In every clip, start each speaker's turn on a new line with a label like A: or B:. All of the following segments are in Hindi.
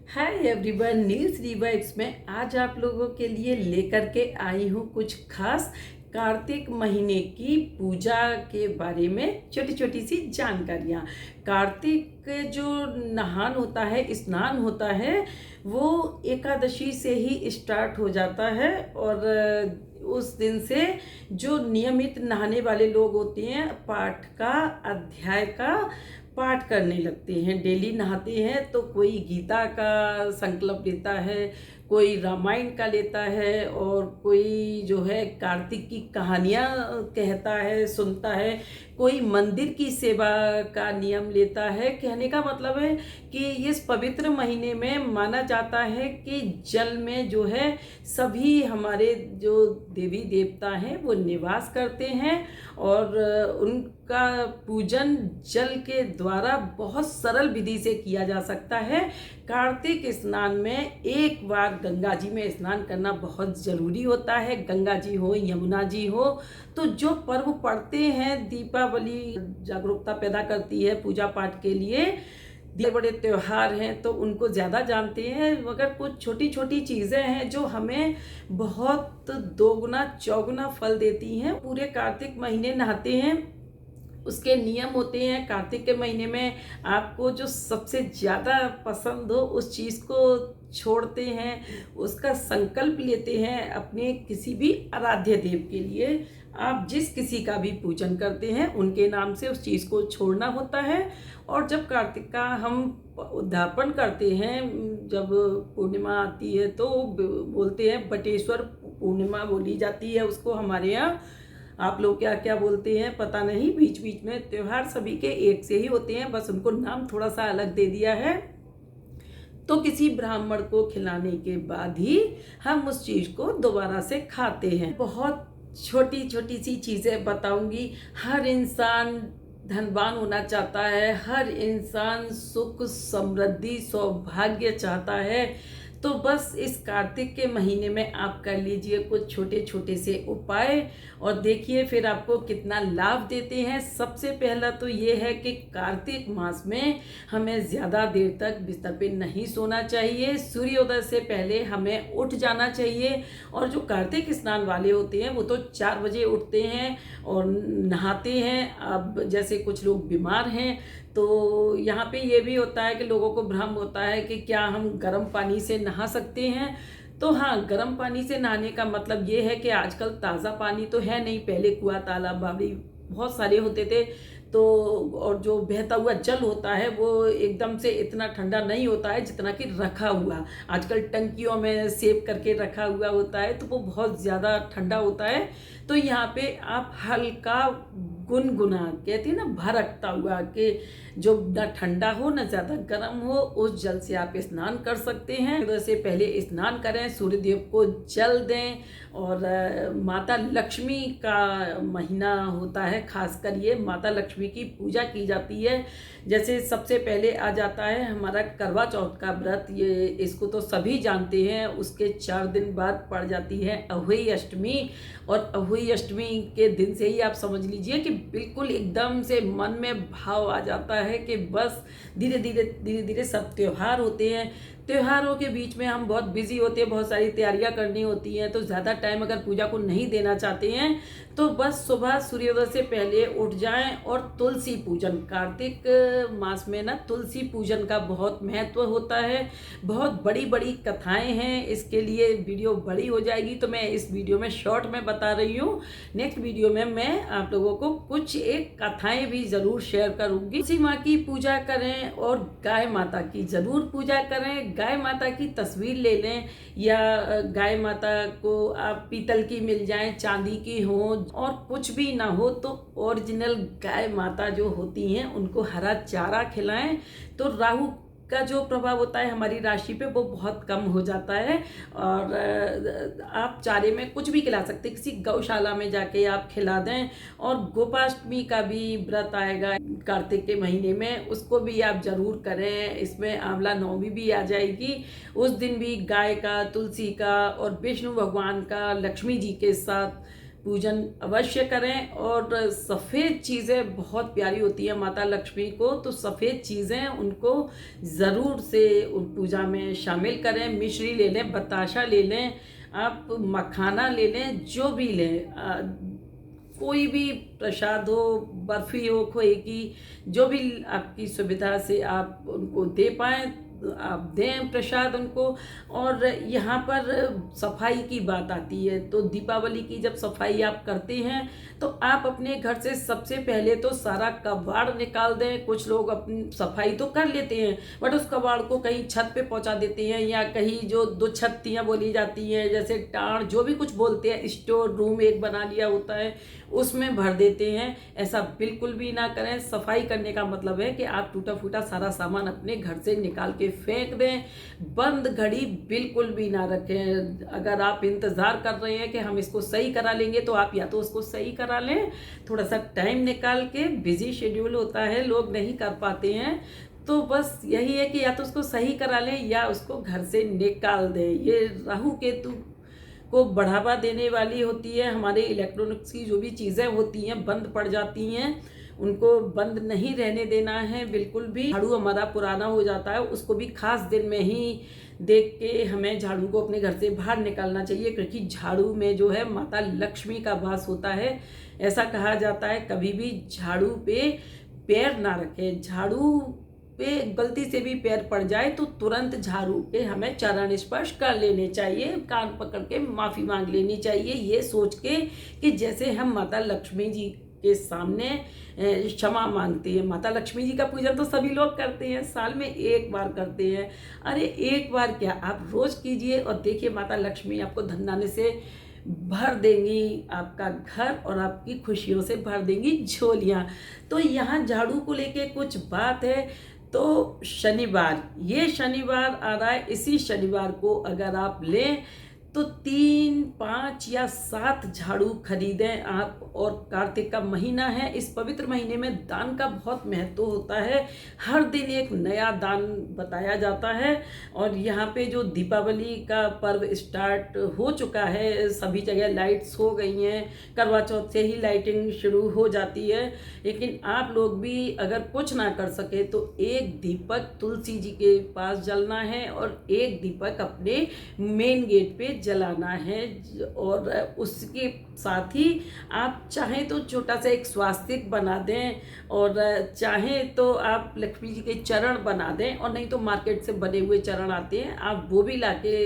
A: हाय एवरीवन, न्यूज़ रिवाइब्स में आज आप लोगों के लिए लेकर के आई हूँ कुछ खास कार्तिक महीने की पूजा के बारे में छोटी छोटी सी जानकारियाँ। कार्तिक जो नहान होता है, स्नान होता है, वो एकादशी से ही स्टार्ट हो जाता है। और उस दिन से जो नियमित नहाने वाले लोग होते हैं, पाठ का, अध्याय का पाठ करने लगते हैं, डेली नहाते हैं। तो कोई गीता का संकल्प लेता है, कोई रामायण का लेता है, और कोई जो है कार्तिक की कहानियाँ कहता है, सुनता है, कोई मंदिर की सेवा का नियम लेता है। कहने का मतलब है कि इस पवित्र महीने में माना जाता है कि जल में जो है सभी हमारे जो देवी देवता हैं वो निवास करते हैं, और उनका पूजन जल के द्वारा बहुत सरल विधि से किया जा सकता है। कार्तिक स्नान में एक बार गंगा जी में स्नान करना बहुत ज़रूरी होता है। गंगा जी हो, यमुना जी हो, तो जो पर्व पढ़ते हैं, दीपावली जागरूकता पैदा करती है पूजा पाठ के लिए, बड़े बड़े त्यौहार हैं तो उनको ज़्यादा जानते हैं, मगर कुछ छोटी छोटी चीज़ें हैं जो हमें बहुत दोगुना चौगुना फल देती हैं। पूरे कार्तिक महीने नहाते हैं, उसके नियम होते हैं। कार्तिक के महीने में आपको जो सबसे ज़्यादा पसंद हो उस चीज़ को छोड़ते हैं, उसका संकल्प लेते हैं अपने किसी भी आराध्य देव के लिए। आप जिस किसी का भी पूजन करते हैं उनके नाम से उस चीज़ को छोड़ना होता है। और जब कार्तिक का हम उद्यापन करते हैं, जब पूर्णिमा आती है तो बोलते हैं बटेश्वर पूर्णिमा बोली जाती है उसको हमारे यहाँ। आप लोग क्या क्या बोलते हैं पता नहीं, बीच बीच में त्योहार सभी के एक से ही होते हैं, बस उनको नाम थोड़ा सा अलग दे दिया है। तो किसी ब्राह्मण को खिलाने के बाद ही हम उस चीज़ को दोबारा से खाते हैं। बहुत छोटी छोटी सी चीज़ें बताऊंगी। हर इंसान धनवान होना चाहता है, हर इंसान सुख समृद्धि सौभाग्य चाहता है। तो बस इस कार्तिक के महीने में आप कर लीजिए कुछ छोटे छोटे से उपाय, और देखिए फिर आपको कितना लाभ देते हैं। सबसे पहला तो ये है कि कार्तिक मास में हमें ज़्यादा देर तक बिस्तर पे नहीं सोना चाहिए। सूर्योदय से पहले हमें उठ जाना चाहिए। और जो कार्तिक स्नान वाले होते हैं वो तो 4 बजे उठते हैं और नहाते हैं। अब जैसे कुछ लोग बीमार हैं तो यहाँ पे ये भी होता है कि लोगों को भ्रम होता है कि क्या हम गर्म पानी से नहा सकते हैं। तो हाँ, गर्म पानी से नहाने का मतलब ये है कि आजकल ताज़ा पानी तो है नहीं, पहले कुआं तालाब बावड़ी बहुत सारे होते थे। तो और जो बहता हुआ जल होता है वो एकदम से इतना ठंडा नहीं होता है जितना कि रखा हुआ, आजकल टंकियों में सेव करके रखा हुआ होता है, तो वो बहुत ज़्यादा ठंडा होता है। तो यहाँ पे आप हल्का गुनगुना, कहती है ना, भरकता हुआ, कि जो ना ठंडा हो ना ज़्यादा गर्म हो, उस जल से आप स्नान कर सकते हैं। सूर्य से पहले स्नान करें, सूर्यदेव को जल दें। और माता लक्ष्मी का महीना होता है, खासकर ये माता लक्ष्मी की पूजा की जाती है। जैसे सबसे पहले आ जाता है हमारा करवा चौथ का व्रत, ये इसको तो सभी जानते हैं। उसके 4 दिन बाद पड़ जाती है अहोई अष्टमी, और अहोई अष्टमी के दिन से ही आप समझ लीजिए कि बिल्कुल एकदम से मन में भाव आ जाता है कि बस धीरे धीरे सब त्यौहार होते हैं। त्योहारों के बीच में हम बहुत बिजी होते हैं, बहुत सारी तैयारियां करनी होती हैं, तो ज़्यादा टाइम अगर पूजा को नहीं देना चाहते हैं तो बस सुबह सूर्योदय से पहले उठ जाएं और तुलसी पूजन। कार्तिक मास में ना तुलसी पूजन का बहुत महत्व होता है। बहुत बड़ी बड़ी कथाएं हैं, इसके लिए वीडियो बड़ी हो जाएगी, तो मैं इस वीडियो में शॉर्ट में बता रही हूँ। नेक्स्ट वीडियो में मैं आप लोगों को कुछ एक कथाएं भी ज़रूर शेयर करूँगी। तुलसी माँ की पूजा करें और गाय माता की ज़रूर पूजा करें। गाय माता की तस्वीर ले लें, या गाय माता को आप पीतल की मिल जाए, चांदी की हो, और कुछ भी ना हो तो ओरिजिनल गाय माता जो होती हैं उनको हरा चारा खिलाएं। तो राहु का जो प्रभाव होता है हमारी राशि पे वो बहुत कम हो जाता है। और आप चारे में कुछ भी खिला सकते हैं, किसी गौशाला में जाके आप खिला दें। और गोपाष्टमी का भी व्रत आएगा कार्तिक के महीने में, उसको भी आप जरूर करें। इसमें आंवला नवमी भी आ जाएगी। उस दिन भी गाय का, तुलसी का और विष्णु भगवान का लक्ष्मी जी के साथ पूजन अवश्य करें। और सफ़ेद चीज़ें बहुत प्यारी होती हैं माता लक्ष्मी को, तो सफ़ेद चीज़ें उनको ज़रूर से पूजा में शामिल करें। मिश्री ले लें, बताशा ले लें, आप मखाना ले लें, जो भी लें, कोई भी प्रसाद हो, बर्फ़ी हो खोए की, जो भी आपकी सुविधा से आप उनको दे पाएँ आप दें प्रसाद उनको। और यहाँ पर सफाई की बात आती है, तो दीपावली की जब सफाई आप करते हैं तो आप अपने घर से सबसे पहले तो सारा कबाड़ निकाल दें। कुछ लोग अपनी सफाई तो कर लेते हैं बट उस कबाड़ को कहीं छत पे पहुंचा देते हैं, या कहीं जो दो छत्तियाँ बोली जाती हैं जैसे टाण जो भी कुछ बोलते हैं, स्टोर रूम एक बना लिया होता है उसमें भर देते हैं। ऐसा बिल्कुल भी ना करें। सफाई करने का मतलब है कि आप टूटा फूटा सारा सामान अपने घर से निकाल के फेंक दें। बंद घड़ी बिल्कुल भी ना रखें। अगर आप इंतज़ार कर रहे हैं कि हम इसको सही करा लेंगे तो आप या तो उसको सही करा लें, थोड़ा सा टाइम निकाल के, बिजी शेड्यूल होता है, लोग नहीं कर पाते हैं, तो बस यही है कि या तो उसको सही करा लें या उसको घर से निकाल दें। ये राहु केतु को बढ़ावा देने वाली होती है। हमारे इलेक्ट्रॉनिक्स की जो भी चीज़ें होती हैं बंद पड़ जाती हैं, उनको बंद नहीं रहने देना है बिल्कुल भी। झाड़ू हमारा पुराना हो जाता है, उसको भी खास दिन में ही देख के हमें झाड़ू को अपने घर से बाहर निकालना चाहिए, क्योंकि झाड़ू में जो है माता लक्ष्मी का वास होता है। ऐसा कहा जाता है कभी भी झाड़ू पे पैर ना रखें। झाड़ू पे गलती से भी पैर पड़ जाए तो तुरंत झाड़ू पे हमें चरण स्पर्श कर लेने चाहिए, कान पकड़ के माफ़ी मांग लेनी चाहिए, ये सोच के कि जैसे हम माता लक्ष्मी जी के सामने क्षमा मांगते हैं। माता लक्ष्मी जी का पूजन तो सभी लोग करते हैं, साल में एक बार करते हैं। अरे एक बार क्या, आप रोज़ कीजिए और देखिए माता लक्ष्मी आपको धन से भर देंगी आपका घर और आपकी खुशियों से भर देंगी झोलियाँ। तो यहाँ झाड़ू को लेके कुछ बात है। तो शनिवार, ये शनिवार आ रहा है, इसी शनिवार को अगर आप लें तो 3, 5 या 7 झाड़ू खरीदें आप। और कार्तिक का महीना है, इस पवित्र महीने में दान का बहुत महत्व होता है। हर दिन एक नया दान बताया जाता है। और यहाँ पे जो दीपावली का पर्व स्टार्ट हो चुका है, सभी जगह लाइट्स हो गई हैं, करवा चौथ से ही लाइटिंग शुरू हो जाती है। लेकिन आप लोग भी अगर कुछ ना कर सके तो एक दीपक तुलसी जी के पास जलना है और एक दीपक अपने मेन गेट पे जलाना है। और उसके साथ ही आप चाहें तो छोटा सा एक स्वास्तिक बना दें, और चाहें तो आप लक्ष्मी जी के चरण बना दें, और नहीं तो मार्केट से बने हुए चरण आते हैं, आप वो भी लाके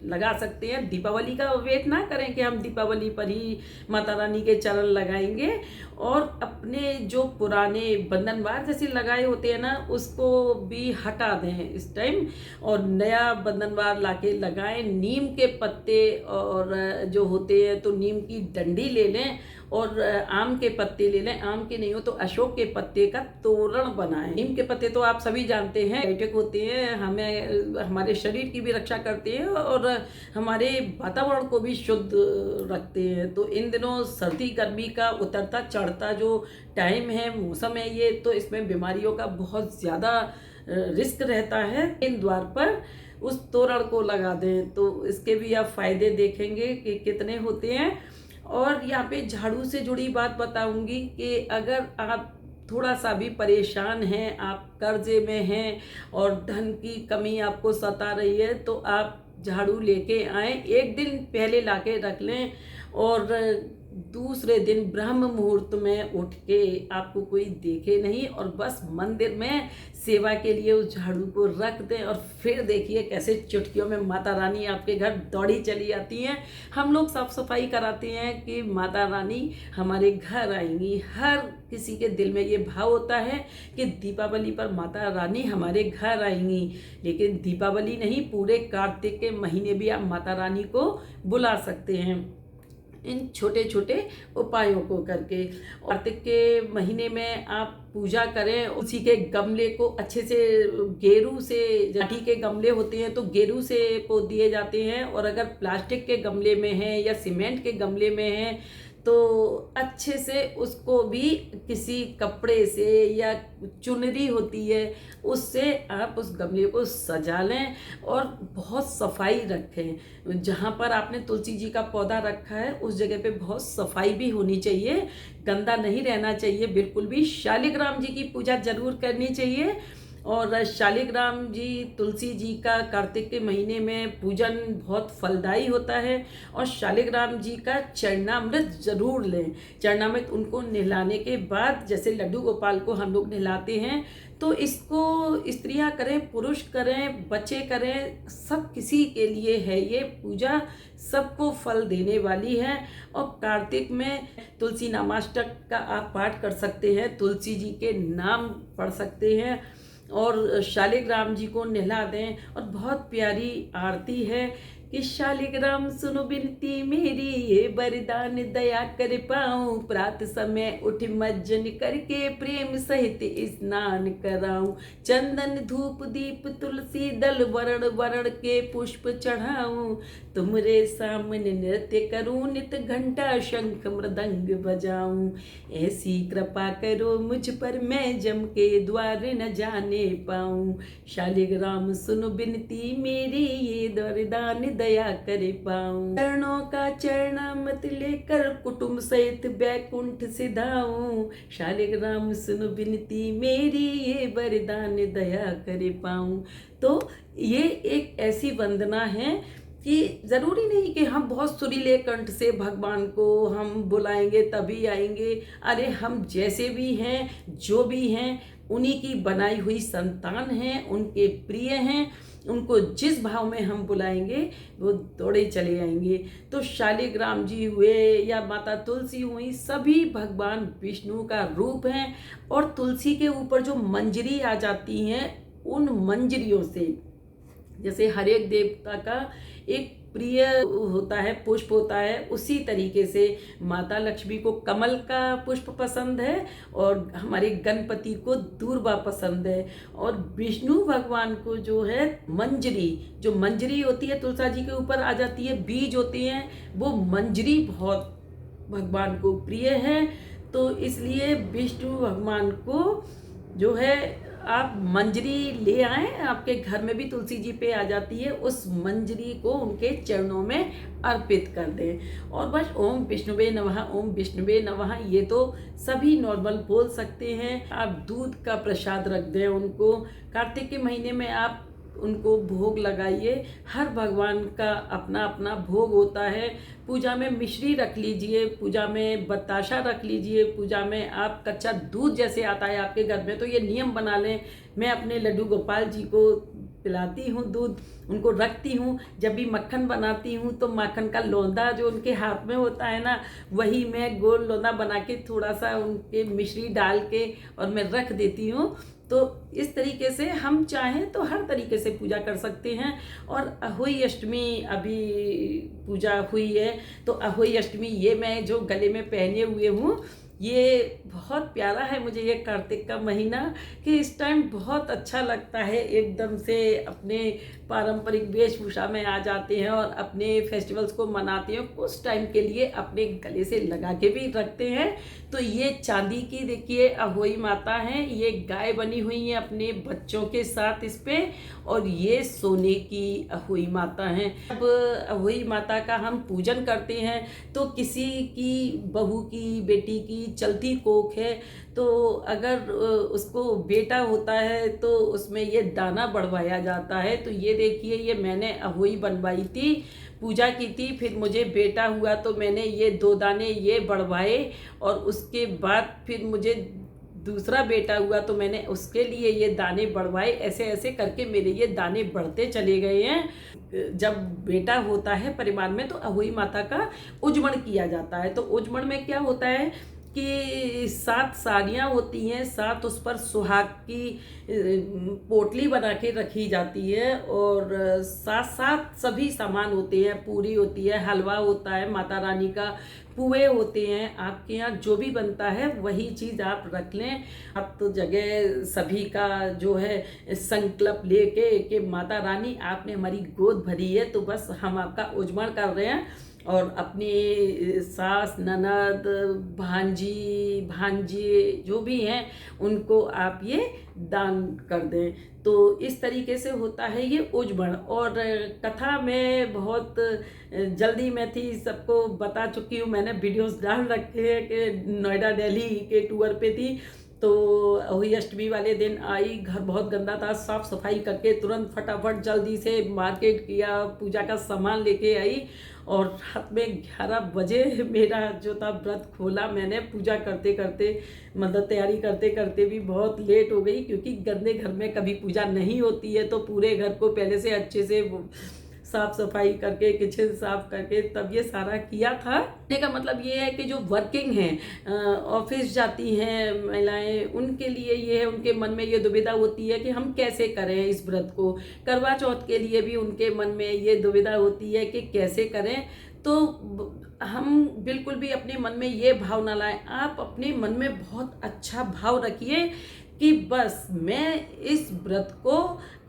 A: लगा सकते हैं। दीपावली का वेट ना करें कि हम दीपावली पर ही माता रानी के चरण लगाएंगे। और अपने जो पुराने बंधनवार जैसे लगाए होते हैं ना, उसको भी हटा दें इस टाइम और नया बंधनवार लाके लगाएं। नीम के पत्ते और जो होते हैं तो नीम की डंडी ले लें और आम के पत्ते ले लें। आम के नहीं हो तो अशोक के पत्ते का तोरण बनाएं। नीम के पत्ते तो आप सभी जानते हैं बैठक होते हैं, हमें हमारे शरीर की भी रक्षा करते हैं और हमारे वातावरण को भी शुद्ध रखते हैं। तो इन दिनों सर्दी गर्मी का उतरता चढ़ता जो टाइम है, मौसम है ये, तो इसमें बीमारियों का बहुत ज़्यादा रिस्क रहता है। इन द्वार पर उस तोरण को लगा दें तो इसके भी आप फायदे देखेंगे कि कितने होते हैं। और यहाँ पे झाड़ू से जुड़ी बात बताऊंगी कि अगर आप थोड़ा सा भी परेशान हैं, आप कर्जे में हैं और धन की कमी आपको सता रही है, तो आप झाड़ू लेके आएँ, एक दिन पहले लाके रख लें और दूसरे दिन ब्रह्म मुहूर्त में उठ के आपको कोई देखे नहीं और बस मंदिर में सेवा के लिए उस झाड़ू को रख दें और फिर देखिए कैसे चुटकियों में माता रानी आपके घर दौड़ी चली आती हैं। हम लोग साफ सफाई कराते हैं कि माता रानी हमारे घर आएंगी। हर किसी के दिल में ये भाव होता है कि दीपावली पर माता रानी हमारे घर आएंगी, लेकिन दीपावली नहीं, पूरे कार्तिक के महीने भी आप माता रानी को बुला सकते हैं इन छोटे छोटे उपायों को करके। कार्तिक के महीने में आप पूजा करें, उसी के गमले को अच्छे से गेरू से, जाठी के गमले होते हैं तो गेरू से पो दिए जाते हैं, और अगर प्लास्टिक के गमले में है या सीमेंट के गमले में है तो अच्छे से उसको भी किसी कपड़े से या चुनरी होती है उससे आप उस गमले को सजा लें और बहुत सफाई रखें। जहाँ पर आपने तुलसी जी का पौधा रखा है उस जगह पे बहुत सफाई भी होनी चाहिए, गंदा नहीं रहना चाहिए बिल्कुल भी। शालिग्राम जी की पूजा जरूर करनी चाहिए। और शालिग्राम जी, तुलसी जी का कार्तिक के महीने में पूजन बहुत फलदायी होता है। और शालिग्राम जी का चरणामृत जरूर लें। चरणामृत उनको नहलाने के बाद, जैसे लड्डू गोपाल को हम लोग नहलाते हैं, तो इसको स्त्रियां करें, पुरुष करें, बच्चे करें, सब किसी के लिए है ये पूजा, सबको फल देने वाली है। और कार्तिक में तुलसी नामाष्टक का आप पाठ कर सकते हैं, तुलसी जी के नाम पढ़ सकते हैं और शालिग्राम जी को नहला दें। और बहुत प्यारी आरती है कि शालिग्राम सुनो बिनती मेरी, ये वरदान दया कर पाऊं, प्रात समय उठ मज्जन करके प्रेम सहित स्नान कराऊं, चंदन धूप दीप तुलसी दल वरण वरण के पुष्प चढ़ाऊं, तुमरे सामने नृत्य करूं, नित घंटा शंख मृदंग बजाऊं, ऐसी कृपा करो मुझ पर मैं जम के द्वार न जाने पाऊं, शालिग्राम सुनो बिनती मेरी, ये वरदान दया करे पाऊं, चरणों का चरणामृत लेकर कुटुंब सहित बैकुंठ सिधाऊं, शालिग्राम सुनो बिनती मेरी, ये वरदान दया करे पाऊं। तो ये एक ऐसी वंदना है कि ज़रूरी नहीं कि हम बहुत सुरीले कंठ से भगवान को हम बुलाएंगे तभी आएंगे। अरे हम जैसे भी हैं, जो भी हैं, उन्हीं की बनाई हुई संतान हैं, उनके प्रिय हैं, उनको जिस भाव में हम बुलाएंगे वो दौड़े चले आएंगे। तो शालिग्राम जी हुए या माता तुलसी हुई, सभी भगवान विष्णु का रूप हैं। और तुलसी के ऊपर जो मंजरी आ जाती हैं, उन मंजरियों से, जैसे हर एक देवता का एक प्रिय होता है, पुष्प होता है, उसी तरीके से माता लक्ष्मी को कमल का पुष्प पसंद है और हमारे गणपति को दूर्वा पसंद है। और विष्णु भगवान को जो है मंजरी, जो मंजरी होती है तुलसी जी के ऊपर आ जाती है, बीज होते हैं, वो मंजरी बहुत भगवान को प्रिय है। तो इसलिए विष्णु भगवान को जो है आप मंजरी ले आएं, आपके घर में भी तुलसी जी पे आ जाती है, उस मंजरी को उनके चरणों में अर्पित कर दें। और बस ओम विष्णुवे नमः, ओम विष्णुवे नमः, ये तो सभी नॉर्मल बोल सकते हैं। आप दूध का प्रसाद रख दें उनको। कार्तिक के महीने में आप उनको भोग लगाइए। हर भगवान का अपना अपना भोग होता है। पूजा में मिश्री रख लीजिए, पूजा में बताशा रख लीजिए, पूजा में आप कच्चा दूध जैसे आता है आपके घर में, तो ये नियम बना लें। मैं अपने लड्डू गोपाल जी को पिलाती हूँ दूध, उनको रखती हूँ। जब भी मक्खन बनाती हूँ तो माखन का लौंदा जो उनके हाथ में होता है ना, वही मैं गोल लौंदा बना के थोड़ा सा उनके मिश्री डाल के और मैं रख देती हूँ। तो इस तरीके से हम चाहें तो हर तरीके से पूजा कर सकते हैं। और अहोई अष्टमी अभी पूजा हुई है, तो अहोई अष्टमी ये मैं जो गले में पहने हुए हूँ, ये बहुत प्यारा है मुझे ये कार्तिक का महीना, कि इस टाइम बहुत अच्छा लगता है, एकदम से अपने पारंपरिक वेशभूषा में आ जाते हैं और अपने फेस्टिवल्स को मनाते हैं। कुछ टाइम के लिए अपने गले से लगा के भी रखते हैं। तो ये चांदी की देखिए अहोई माता हैं, ये गाय बनी हुई है अपने बच्चों के साथ इस पे, और ये सोने की अहोई माता हैं। अब अहोई माता का हम पूजन करते हैं तो किसी की बहू की, बेटी की चलती कोख है, तो अगर उसको बेटा होता है तो उसमें ये दाना बढ़वाया जाता है। तो ये देखिए, ये मैंने अहोई बनवाई थी, पूजा की थी, फिर मुझे बेटा हुआ तो मैंने ये 2 दाने ये बढ़वाए, और उसके बाद फिर मुझे दूसरा बेटा हुआ तो मैंने उसके लिए ये दाने बढ़वाए। ऐसे ऐसे करके मेरे ये दाने बढ़ते चले गए हैं। जब बेटा होता है परिवार में तो अहोई माता का उजमण किया जाता है। तो उजमण में क्या होता है कि 7 साड़ियाँ होती हैं, 7 उस पर सुहाग की पोटली बना के रखी जाती है, और 7 सभी सामान होते हैं, पूरी होती है, हलवा होता है, माता रानी का पुए होते हैं। आपके यहाँ जो भी बनता है वही चीज़ आप रख लें। अब तो जगह सभी का जो है संकल्प लेके कि माता रानी आपने हमारी गोद भरी है, तो बस हम आपका उजमण कर रहे हैं। और अपनी सास, ननद, भांजी, भांजे जो भी हैं उनको आप ये दान कर दें। तो इस तरीके से होता है ये उजबण। और कथा में बहुत जल्दी में थी, सबको बता चुकी हूँ, मैंने वीडियोस डाल रखे हैं कि नोएडा दिल्ली के टूर पे थी। तो वही अष्टमी वाले दिन आई, घर बहुत गंदा था, साफ सफाई करके तुरंत फटाफट जल्दी से मार्केट किया, पूजा का सामान लेके आई और रात में 11 बजे मेरा जो था व्रत खोला मैंने। पूजा करते करते मतलब तैयारी करते करते भी बहुत लेट हो गई, क्योंकि गंदे घर में कभी पूजा नहीं होती है। तो पूरे घर को पहले से अच्छे से साफ सफाई करके, किचन साफ करके तब ये सारा किया था। कहने का मतलब ये है कि जो वर्किंग हैं, ऑफिस जाती हैं महिलाएं, उनके लिए ये है, उनके मन में ये दुविधा होती है कि हम कैसे करें इस व्रत को। करवा चौथ के लिए भी उनके मन में ये दुविधा होती है कि कैसे करें। तो हम बिल्कुल भी अपने मन में ये भाव ना लाएं। आप अपने मन में बहुत अच्छा भाव रखिए कि बस मैं इस व्रत को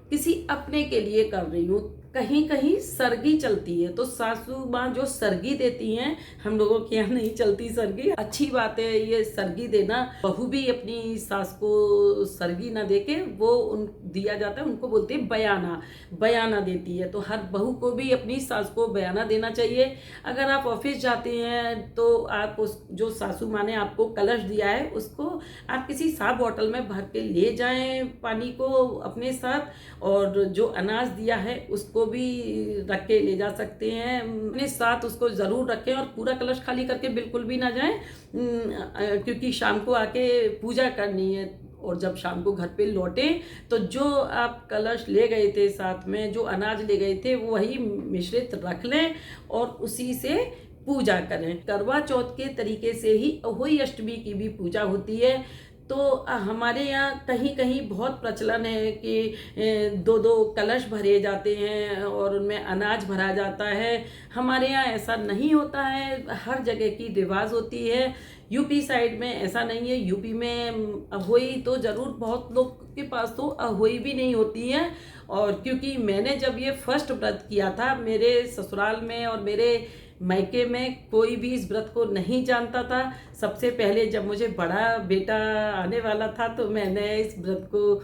A: किसी अपने के लिए कर रही हूँ। कहीं कहीं सरगी चलती है, तो सासू माँ जो सरगी देती हैं, हम लोगों के यहाँ नहीं चलती सरगी। अच्छी बात है ये सरगी देना। बहू भी अपनी सास को सरगी ना देके वो उन दिया जाता है, उनको बोलते हैं बयाना, बयाना देती है। तो हर बहू को भी अपनी सास को बयाना देना चाहिए। अगर आप ऑफिस जाते हैं तो आप उस जो सासू माँ ने आपको कलश दिया है उसको आप किसी साफ बॉटल में भर के ले जाएं पानी को अपने साथ, और जो अनाज दिया है उसको भी रख के ले जा सकते हैं अपने साथ, उसको ज़रूर रखें। और पूरा कलश खाली करके बिल्कुल भी ना जाएं, क्योंकि शाम को आके पूजा करनी है। और जब शाम को घर पे लौटे तो जो आप कलश ले गए थे साथ में, जो अनाज ले गए थे, वो वही मिश्रित रख लें और उसी से पूजा करें। करवा चौथ के तरीके से ही अहोई अष्टमी की भी पूजा होती है। तो हमारे यहाँ कहीं कहीं बहुत प्रचलन है कि दो दो कलश भरे जाते हैं और उनमें अनाज भरा जाता है। हमारे यहाँ ऐसा नहीं होता है, हर जगह की रिवाज होती है। यूपी साइड में ऐसा नहीं है। यूपी में अहोई तो ज़रूर, बहुत लोग के पास तो अहोई भी नहीं होती है। और क्योंकि मैंने जब ये फर्स्ट व्रत किया था, मेरे ससुराल में और मेरे मायके में कोई भी इस व्रत को नहीं जानता था। सबसे पहले जब मुझे बड़ा बेटा आने वाला था तो मैंने इस व्रत को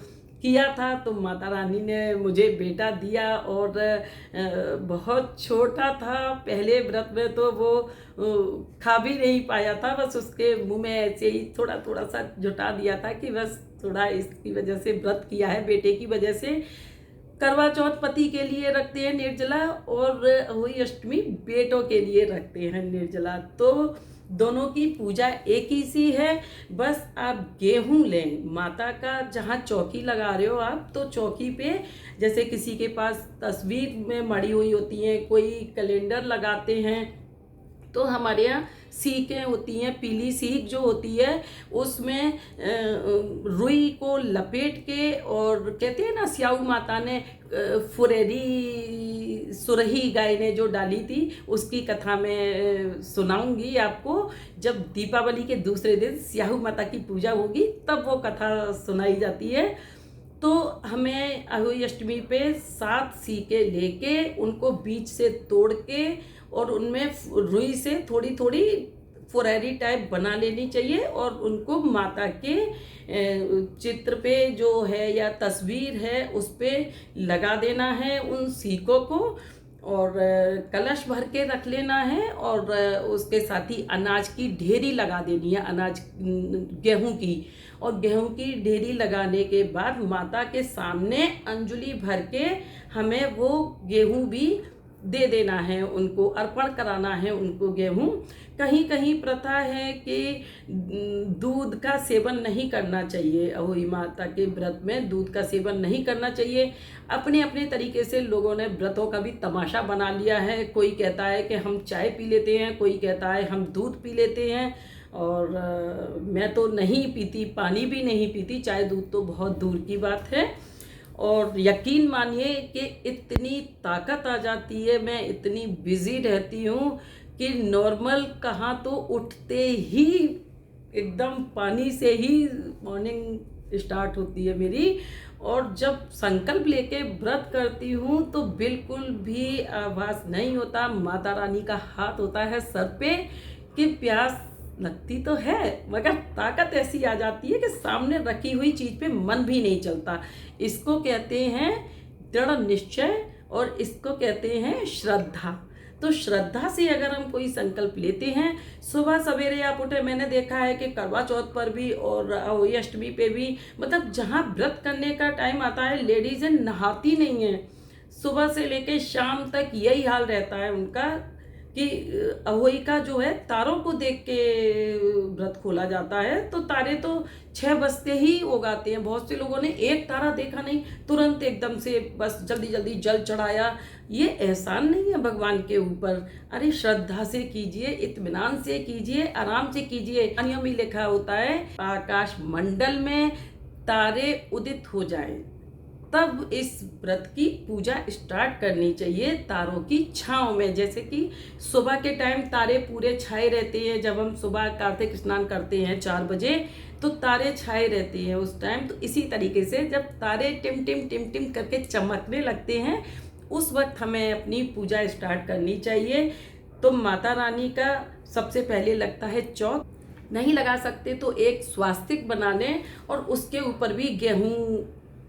A: किया था, तो माता रानी ने मुझे बेटा दिया। और बहुत छोटा था पहले व्रत में, तो वो खा भी नहीं पाया था, बस उसके मुंह में ऐसे ही थोड़ा थोड़ा सा जुटा दिया था कि बस थोड़ा इसकी वजह से व्रत किया है, बेटे की वजह से। करवा चौथ पति के लिए रखते हैं निर्जला, और अहोई अष्टमी बेटों के लिए रखते हैं निर्जला। तो दोनों की पूजा एक ही सी है। बस आप गेहूं लें, माता का जहाँ चौकी लगा रहे हो आप, तो चौकी पे जैसे किसी के पास तस्वीर में मड़ी हुई होती हैं, कोई कैलेंडर लगाते हैं, तो हमारे यहाँ सीखें होती हैं, पीली सीख जो होती है उसमें रुई को लपेट के, और कहते हैं ना स्याऊ माता ने फुरेरी सुरही गाय ने जो डाली थी, उसकी कथा में सुनाऊंगी आपको। जब दीपावली के दूसरे दिन स्याऊ माता की पूजा होगी तब वो कथा सुनाई जाती है। तो हमें अहोई अष्टमी पे 7 सीके लेके उनको बीच से तोड़ के और उनमें रुई से थोड़ी थोड़ी फुरैरी टाइप बना लेनी चाहिए, और उनको माता के चित्र पे जो है या तस्वीर है उस पे लगा देना है उन सीकों को, और कलश भर के रख लेना है। और उसके साथ ही अनाज की ढेरी लगा देनी है, अनाज गेहूं की। और गेहूं की ढेरी लगाने के बाद माता के सामने अंजलि भर के हमें वो गेहूं भी दे देना है, उनको अर्पण कराना है उनको गेहूं। कहीं कहीं प्रथा है कि दूध का सेवन नहीं करना चाहिए, अहोई माता के व्रत में दूध का सेवन नहीं करना चाहिए। अपने अपने तरीके से लोगों ने व्रतों का भी तमाशा बना लिया है। कोई कहता है कि हम चाय पी लेते हैं, कोई कहता है हम दूध पी लेते हैं, और मैं तो नहीं पीती, पानी भी नहीं पीती, चाय दूध तो बहुत दूर की बात है। और यकीन मानिए कि इतनी ताकत आ जाती है, मैं इतनी बिजी रहती हूँ कि नॉर्मल कहाँ तो उठते ही एकदम पानी से ही मॉर्निंग स्टार्ट होती है मेरी। और जब संकल्प लेके व्रत करती हूँ तो बिल्कुल भी आभास नहीं होता, माता रानी का हाथ होता है सर पे कि प्यास लगती तो है मगर ताकत ऐसी आ जाती है कि सामने रखी हुई चीज़ पे मन भी नहीं चलता। इसको कहते हैं दृढ़ निश्चय और इसको कहते हैं श्रद्धा। तो श्रद्धा से अगर हम कोई संकल्प लेते हैं, सुबह सवेरे आप उठे, मैंने देखा है कि करवा चौथ पर भी और अष्टमी पे भी, मतलब जहाँ व्रत करने का टाइम आता है लेडीज़ें नहाती नहीं हैं। सुबह से लेके शाम तक यही हाल रहता है उनका कि अहोई का जो है तारों को देख के व्रत खोला जाता है। तो तारे तो 6 बजते ही उगाते हैं। बहुत से लोगों ने एक तारा देखा नहीं, तुरंत एकदम से बस जल्दी जल्दी जल चढ़ाया। ये एहसान नहीं है भगवान के ऊपर। अरे श्रद्धा से कीजिए, इत्मीनान से कीजिए, आराम से कीजिए। कहानियों में लिखा होता है आकाश मंडल में तारे उदित हो जाएं तब इस व्रत की पूजा स्टार्ट करनी चाहिए, तारों की छांव में। जैसे कि सुबह के टाइम तारे पूरे छाए रहते हैं, जब हम सुबह कार्तिक स्नान करते हैं 4 बजे तो तारे छाए रहते हैं उस टाइम। तो इसी तरीके से जब तारे टिम टिम टिम टिम करके चमकने लगते हैं उस वक्त हमें अपनी पूजा स्टार्ट करनी चाहिए। तो माता रानी का सबसे पहले लगता है चौक, नहीं लगा सकते तो एक स्वास्तिक बना लें और उसके ऊपर भी गेहूँ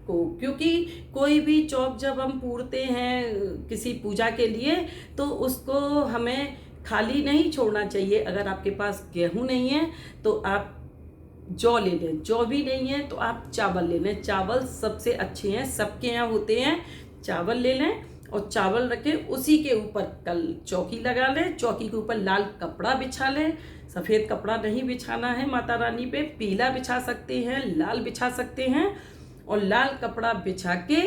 A: को, क्योंकि कोई भी चौक जब हम पूरते हैं किसी पूजा के लिए तो उसको हमें खाली नहीं छोड़ना चाहिए। अगर आपके पास गेहूं नहीं है तो आप जौ ले लें, जौ भी नहीं है तो आप चावल ले लें। चावल सबसे अच्छे हैं, सबके यहाँ होते हैं। चावल ले लें और चावल रखें, उसी के ऊपर कल चौकी लगा लें, चौकी के ऊपर लाल कपड़ा बिछा लें। सफ़ेद कपड़ा नहीं बिछाना है माता रानी पे, पीला बिछा सकते हैं, लाल बिछा सकते हैं। और लाल कपड़ा बिछा के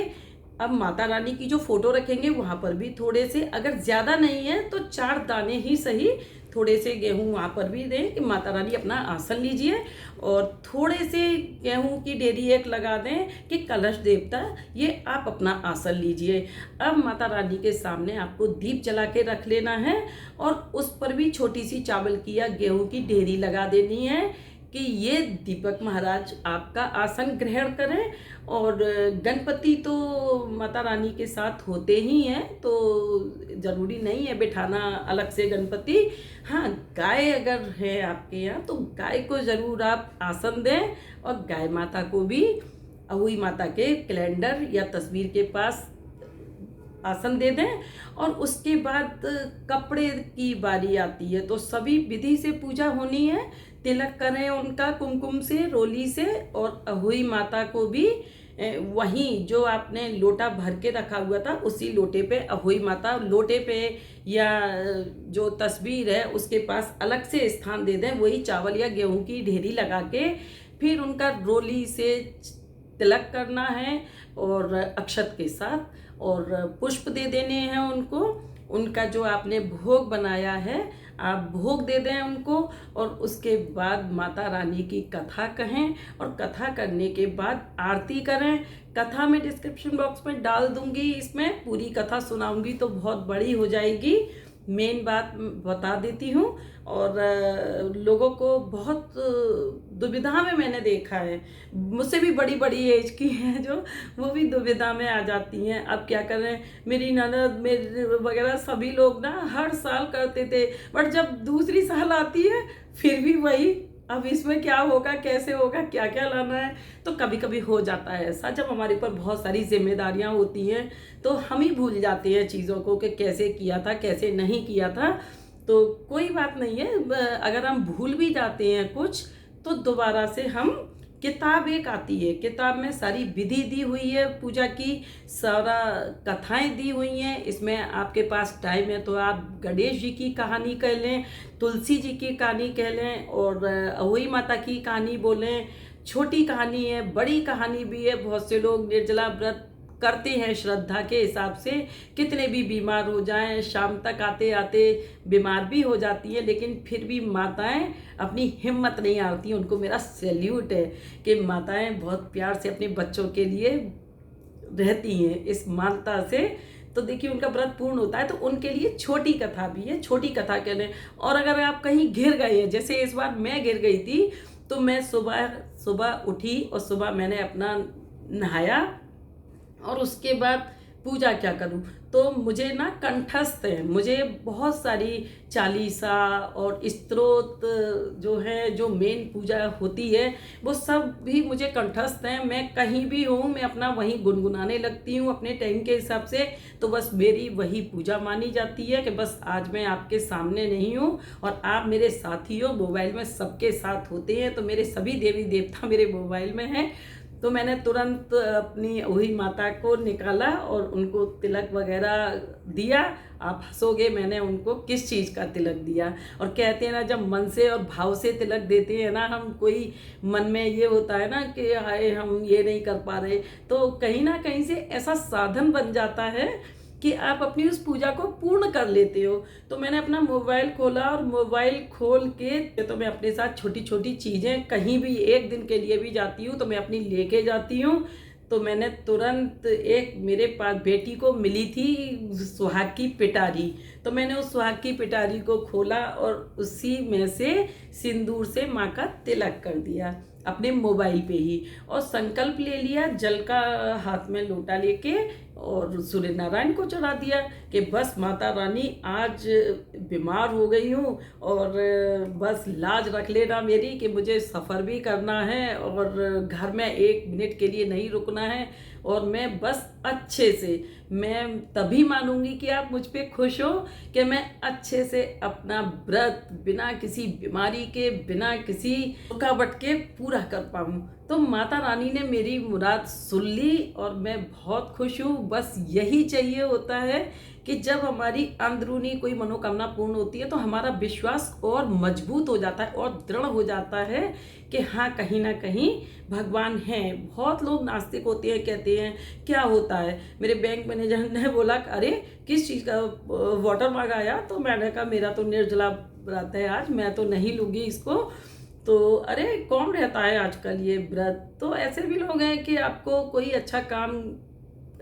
A: अब माता रानी की जो फोटो रखेंगे वहाँ पर भी थोड़े से, अगर ज़्यादा नहीं है तो 4 दाने ही सही, थोड़े से गेहूँ वहाँ पर भी दें कि माता रानी अपना आसन लीजिए। और थोड़े से गेहूँ की डेरी एक लगा दें कि कलश देवता ये आप अपना आसन लीजिए। अब माता रानी के सामने आपको दीप जला के रख लेना है और उस पर भी छोटी सी चावल की या गेहूँ की डेरी लगा देनी है कि ये दीपक महाराज आपका आसन ग्रहण करें। और गणपति तो माता रानी के साथ होते ही हैं, तो ज़रूरी नहीं है बिठाना अलग से गणपति। हाँ, गाय अगर है आपके यहाँ तो गाय को ज़रूर आप आसन दें और गाय माता को भी अहोई माता के कैलेंडर या तस्वीर के पास आसन दे दें। और उसके बाद कपड़े की बारी आती है तो सभी विधि से पूजा होनी है। तिलक करें उनका कुमकुम से, रोली से, और अहोई माता को भी वहीं जो आपने लोटा भर के रखा हुआ था उसी लोटे पे अहोई माता, लोटे पे या जो तस्वीर है उसके पास अलग से स्थान दे दें। वही चावल या गेहूं की ढेरी लगा के फिर उनका रोली से तिलक करना है और अक्षत के साथ, और पुष्प दे देने हैं उनको। उनका जो आपने भोग बनाया है आप भोग दे दें उनको। और उसके बाद माता रानी की कथा कहें और कथा करने के बाद आरती करें। कथा में डिस्क्रिप्शन बॉक्स में डाल दूंगी, इसमें पूरी कथा सुनाऊंगी तो बहुत बड़ी हो जाएगी। मेन बात बता देती हूँ। और लोगों को बहुत दुविधा में मैंने देखा है, मुझसे भी बड़ी बड़ी एज की हैं जो, वो भी दुविधा में आ जाती हैं। अब क्या करें, मेरी ननद मेरे वगैरह सभी लोग ना हर साल करते थे, बट जब दूसरी साल आती है फिर भी वही, अब इसमें क्या होगा, कैसे होगा, क्या क्या लाना है। तो कभी कभी हो जाता है ऐसा, जब हमारे ऊपर बहुत सारी जिम्मेदारियां होती हैं तो हम ही भूल जाते हैं चीज़ों को कि कैसे किया था, कैसे नहीं किया था। तो कोई बात नहीं है, अगर हम भूल भी जाते हैं कुछ तो दोबारा से हम, किताब एक आती है, किताब में सारी विधि दी हुई है पूजा की, सारा कथाएं दी हुई हैं। इसमें आपके पास टाइम है तो आप गणेश जी की कहानी कह लें, तुलसी जी की कहानी कह लें, और अहोई माता की कहानी बोलें। छोटी कहानी है, बड़ी कहानी भी है। बहुत से लोग निर्जला व्रत करते हैं श्रद्धा के हिसाब से, कितने भी बीमार हो जाएं, शाम तक आते आते बीमार भी हो जाती हैं, लेकिन फिर भी माताएं अपनी हिम्मत नहीं हारती। उनको मेरा सैल्यूट है कि माताएं बहुत प्यार से अपने बच्चों के लिए रहती हैं इस मानता से। तो देखिए उनका व्रत पूर्ण होता है। तो उनके लिए छोटी कथा भी है, छोटी कथा कह लें। और अगर आप कहीं गिर गए हैं, जैसे इस बार मैं गिर गई थी, तो मैं सुबह सुबह उठी और सुबह मैंने अपना नहाया, और उसके बाद पूजा क्या करूं। तो मुझे ना कंठस्थ है, मुझे बहुत सारी चालीसा और स्तोत्र जो है, जो मेन पूजा होती है, वो सब भी मुझे कंठस्थ हैं। मैं कहीं भी हूँ, मैं अपना वहीं गुनगुनाने लगती हूँ अपने टाइम के हिसाब से। तो बस मेरी वही पूजा मानी जाती है कि बस आज मैं आपके सामने नहीं हूँ और आप मेरे साथी हो। मोबाइल में सबके साथ होते हैं, तो मेरे सभी देवी देवता मेरे मोबाइल में हैं। तो मैंने तुरंत अपनी वही माता को निकाला और उनको तिलक वगैरह दिया। आप हंसोगे, मैंने उनको किस चीज़ का तिलक दिया। और कहते हैं ना, जब मन से और भाव से तिलक देते हैं ना हम, कोई मन में ये होता है ना कि हाय हम ये नहीं कर पा रहे, तो कहीं ना कहीं से ऐसा साधन बन जाता है कि आप अपनी उस पूजा को पूर्ण कर लेते हो। तो मैंने अपना मोबाइल खोला और मोबाइल खोल के तो मैं अपने साथ छोटी छोटी चीज़ें, कहीं भी एक दिन के लिए भी जाती हूँ तो मैं अपनी लेके जाती हूँ। तो मैंने तुरंत, एक मेरे पास बेटी को मिली थी सुहाग की पिटारी, तो मैंने उस सुहाग की पिटारी को खोला और उसी में से सिंदूर से माँ का तिलक कर दिया अपने मोबाइल पे ही। और संकल्प ले लिया, जल का हाथ में लोटा लेके और सूर्य नारायण को चढ़ा दिया कि बस माता रानी आज बीमार हो गई हूँ और बस लाज रख लेना मेरी, कि मुझे सफ़र भी करना है और घर में एक मिनट के लिए नहीं रुकना है। और मैं बस अच्छे से, मैं तभी मानूंगी कि आप मुझ पे खुश हो कि मैं अच्छे से अपना व्रत बिना किसी बीमारी के, बिना किसी रुकावट के पूरा कर पाऊँ। तो माता रानी ने मेरी मुराद सुन ली और मैं बहुत खुश हूँ। बस यही चाहिए होता है कि जब हमारी अंदरूनी कोई मनोकामना पूर्ण होती है तो हमारा विश्वास और मजबूत हो जाता है और दृढ़ हो जाता है कि हाँ, कहीं ना कहीं भगवान हैं। बहुत लोग नास्तिक होते हैं, कहते हैं क्या होता है। मेरे बैंक मैनेजर ने बोला अरे किस चीज़ का वाटर मांग आया, तो मैंने कहा मेरा तो निर्जला व्रत है आज, मैं तो नहीं लूँगी इसको। तो अरे कौन रहता है आजकल ये व्रत। तो ऐसे भी लोग हैं कि आपको कोई अच्छा काम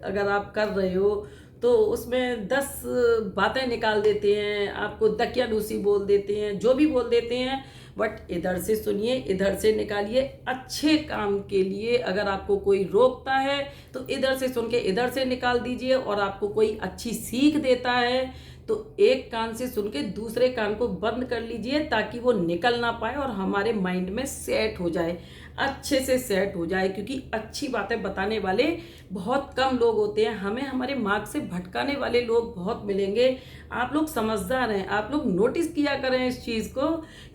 A: अगर आप कर रहे हो तो उसमें 10 बातें निकाल देते हैं, आपको दकियानूसी बोल देते हैं, जो भी बोल देते हैं। बट इधर से सुनिए, इधर से निकालिए। अच्छे काम के लिए अगर आपको कोई रोकता है तो इधर से सुन के इधर से निकाल दीजिए, और आपको कोई अच्छी सीख देता है तो एक कान से सुन के दूसरे कान को बंद कर लीजिए ताकि वो निकल ना पाए और हमारे माइंड में सेट हो जाए, अच्छे से सेट हो जाए। क्योंकि अच्छी बातें बताने वाले बहुत कम लोग होते हैं, हमें हमारे मार्ग से भटकाने वाले लोग बहुत मिलेंगे। आप लोग समझदार हैं, आप लोग नोटिस किया करें इस चीज़ को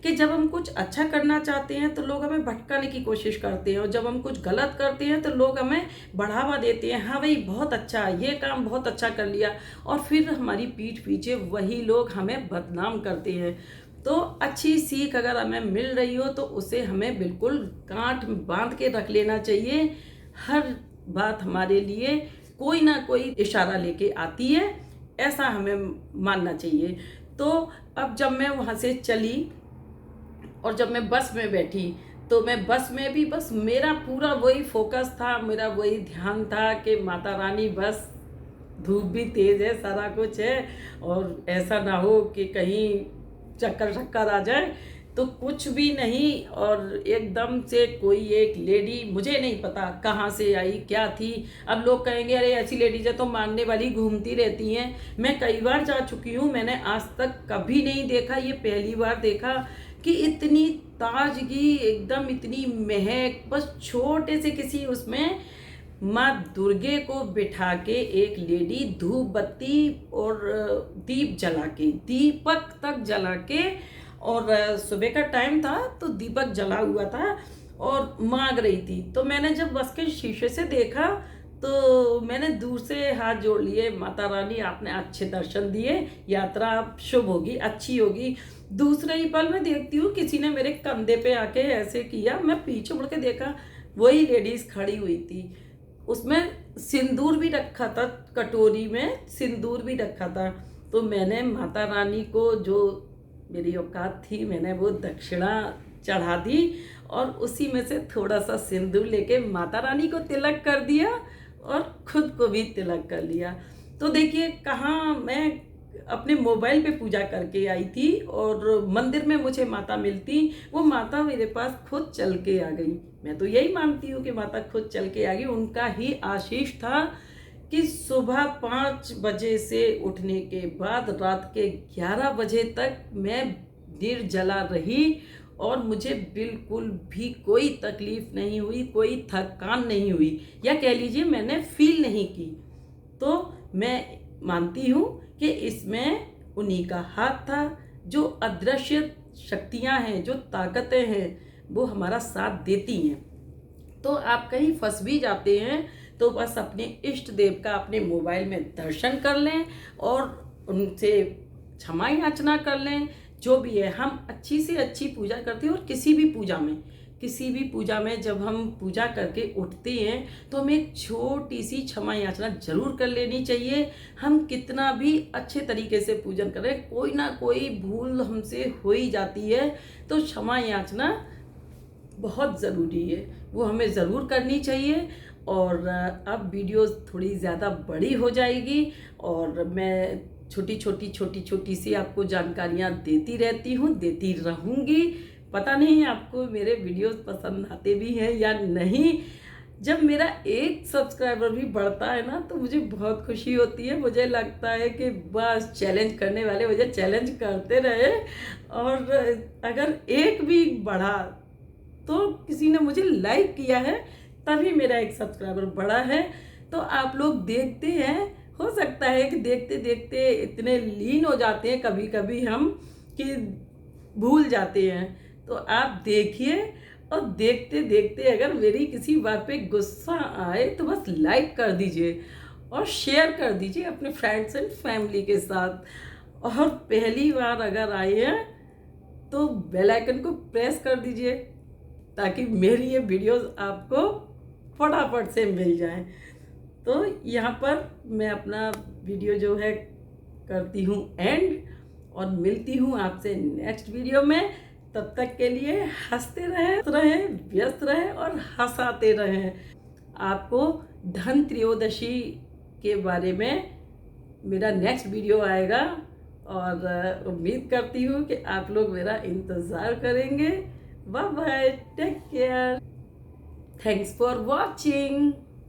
A: कि जब हम कुछ अच्छा करना चाहते हैं तो लोग हमें भटकाने की कोशिश करते हैं, और जब हम कुछ गलत करते हैं तो लोग हमें बढ़ावा देते हैं, हाँ भाई बहुत अच्छा, ये काम बहुत अच्छा कर लिया, और फिर हमारी पीठ पीछे वही लोग हमें बदनाम करते हैं। तो अच्छी सीख अगर हमें मिल रही हो तो उसे हमें बिल्कुल गांठ बांध के रख लेना चाहिए। हर बात हमारे लिए कोई ना कोई इशारा लेके आती है, ऐसा हमें मानना चाहिए। तो अब जब मैं वहाँ से चली और जब मैं बस में बैठी तो मैं बस में भी बस मेरा पूरा वही फोकस था, मेरा वही ध्यान था कि माता रानी बस, धूप भी तेज़ है, सारा कुछ है, और ऐसा ना हो कि कहीं चक्कर शक्कर आ जाए, तो कुछ भी नहीं। और एकदम से कोई एक लेडी, मुझे नहीं पता कहाँ से आई, क्या थी। अब लोग कहेंगे अरे ऐसी लेडीज है तो मानने वाली घूमती रहती हैं। मैं कई बार जा चुकी हूँ, मैंने आज तक कभी नहीं देखा, ये पहली बार देखा कि इतनी ताजगी, एकदम इतनी महक, बस छोटे से किसी उसमें माँ दुर्गे को बिठा के एक लेडी धूप बत्ती और दीप जला के, दीपक तक जला के, और सुबह का टाइम था तो दीपक जला हुआ था और मांग रही थी। तो मैंने जब बस के शीशे से देखा तो मैंने दूर से हाथ जोड़ लिए, माता रानी आपने अच्छे दर्शन दिए, यात्रा शुभ होगी, अच्छी होगी। दूसरे ही पल मैं देखती हूँ किसी ने मेरे कंधे पे आके ऐसे किया, मैं पीछे मुड़ के देखा, वही लेडीज खड़ी हुई थी, उसमें सिंदूर भी रखा था, कटोरी में सिंदूर भी रखा था। तो मैंने माता रानी को, जो मेरी औकात थी, मैंने वो दक्षिणा चढ़ा दी और उसी में से थोड़ा सा सिंदूर लेके माता रानी को तिलक कर दिया और खुद को भी तिलक कर लिया। तो देखिए कहाँ मैं अपने मोबाइल पे पूजा करके आई थी और मंदिर में मुझे माता मिलती, वो माता मेरे पास खुद चल के आ गई। मैं तो यही मानती हूँ कि माता खुद चल के आ गई, उनका ही आशीष था कि सुबह 5 बजे से उठने के बाद रात के 11 बजे तक मैं निर्जला रही और मुझे बिल्कुल भी कोई तकलीफ़ नहीं हुई, कोई थकान नहीं हुई, या कह लीजिए मैंने फील नहीं की। तो मैं मानती हूँ कि इसमें उन्हीं का हाथ था। जो अदृश्य शक्तियाँ हैं, जो ताकतें हैं, वो हमारा साथ देती हैं। तो आप कहीं फंस भी जाते हैं तो बस अपने इष्ट देव का अपने मोबाइल में दर्शन कर लें और उनसे क्षमा याचना कर लें। जो भी है, हम अच्छी से अच्छी पूजा करते हैं और किसी भी पूजा में जब हम पूजा करके उठते हैं तो हमें एक छोटी सी क्षमा याचना जरूर कर लेनी चाहिए। हम कितना भी अच्छे तरीके से पूजन करें, कोई ना कोई भूल हमसे हो ही जाती है, तो क्षमा याचना बहुत ज़रूरी है, वो हमें ज़रूर करनी चाहिए। और अब वीडियो थोड़ी ज़्यादा बड़ी हो जाएगी और मैं छोटी छोटी सी आपको जानकारियाँ देती रहती हूँ, देती रहूँगी। पता नहीं आपको मेरे वीडियोस पसंद आते भी हैं या नहीं। जब मेरा एक सब्सक्राइबर भी बढ़ता है ना तो मुझे बहुत खुशी होती है। मुझे लगता है कि बस चैलेंज करने वाले मुझे चैलेंज करते रहे, और अगर एक भी बढ़ा तो किसी ने मुझे लाइक किया है तभी मेरा एक सब्सक्राइबर बढ़ा है। तो आप लोग देखते हैं, हो सकता है कि देखते देखते इतने लीन हो जाते हैं कभी कभी हम कि भूल जाते हैं। तो आप देखिए और देखते देखते अगर मेरी किसी बात पे गुस्सा आए तो बस लाइक कर दीजिए और शेयर कर दीजिए अपने फ्रेंड्स एंड फैमिली के साथ। और पहली बार अगर आए हैं तो बेल आइकन को प्रेस कर दीजिए ताकि मेरी ये वीडियोस आपको फटाफट से मिल जाएं। तो यहाँ पर मैं अपना वीडियो जो है करती हूँ एंड, और मिलती हूँ आपसे नेक्स्ट वीडियो में। तब तक के लिए हंसते रहें, व्यस्त रहें और हंसाते रहें। आपको धन त्रयोदशी के बारे में मेरा नेक्स्ट वीडियो आएगा और उम्मीद करती हूँ कि आप लोग मेरा इंतज़ार करेंगे। Bye bye, take care, thanks for watching.